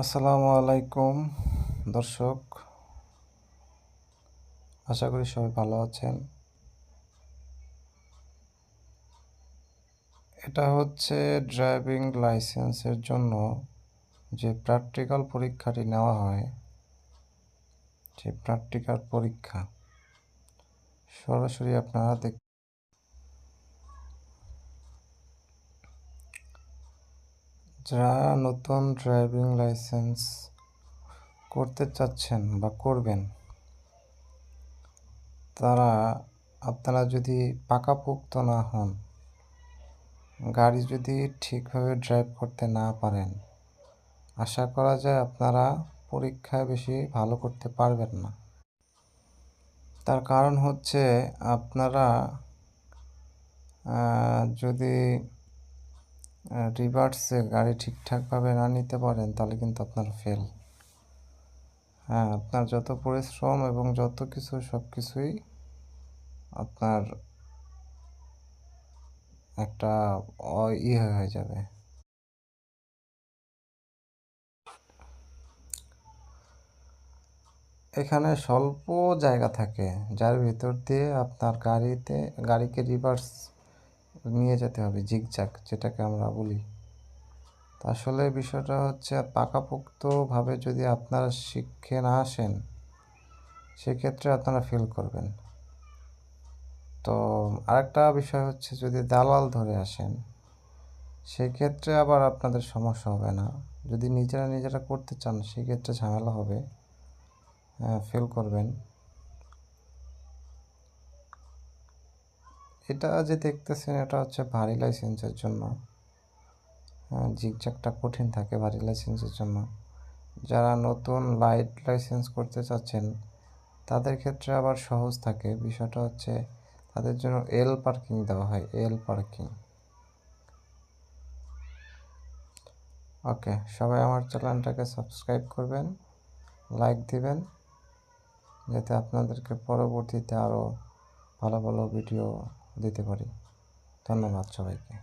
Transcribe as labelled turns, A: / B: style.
A: আসসালামু আলাইকুম দর্শক, আশা করি সবাই ভালো আছেন। এটা হচ্ছে ড্রাইভিং লাইসেন্সের জন্য যে প্র্যাকটিক্যাল পরীক্ষাটি নেওয়া হয়, যে প্র্যাকটিক্যাল পরীক্ষা সরাসরি আপনারা যারা নতুন ড্রাইভিং লাইসেন্স করতে চাচ্ছেন বা করবেন, আপনারা যদি পাকাপোক্ত না হন, গাড়ি যদি ঠিকভাবে ড্রাইভ করতে না পারেন, আশা করা যায় আপনারা পরীক্ষায় বেশি ভালো করতে পারবেন না। তার কারণ হচ্ছে আপনারা যদি রিভার্সে গাড়ি ঠিকঠাকভাবে না নিতে পারেন, তাহলে কিন্তু আপনার ফেল। হ্যাঁ, আপনার যত পরিশ্রম এবং যত কিছু সব কিছুই আপনার একটা হয়ে যাবে। এখানে স্বল্প জায়গা থাকে, যার ভিতর দিয়ে আপনার গাড়িকে রিভার্স নিয়ে যেতে হবে, জিগজ্যাগ যেটাকে আমরা বলি। আসলে বিষয়টা হচ্ছে পাকাপোক্তভাবে যদি আপনারা শিখে না আসেন, সেক্ষেত্রে আপনারা ফেল করবেন। তো আরেকটা বিষয় হচ্ছে, যদি দালাল ধরে আসেন, সেক্ষেত্রে আবার আপনাদের সমস্যা হবে না। যদি নিজেরা করতে চান, সেক্ষেত্রে ঝামেলা হবে, ফেল করবেন। এটা যে দেখতেছেন, এটা হচ্ছে ভারী লাইসেন্সের জন্য। জিগজ্যাগটা কঠিন থাকে ভারী লাইসেন্সের জন্য। যারা নতুন লাইট লাইসেন্স করতে চাচ্ছেন, তাদের ক্ষেত্রে আবার সহজ থাকে। বিষয়টা হচ্ছে, তাদের জন্য এল পার্কিং দেওয়া হয়, এল পার্কিং। ওকে, সবাই আমার চ্যানেলটাকে সাবস্ক্রাইব করবেন, লাইক দিবেন, যাতে আপনাদেরকে পরবর্তীতে আরও ভালো ভালো ভিডিও দিতে পারি। ধন্যবাদ সবাইকে।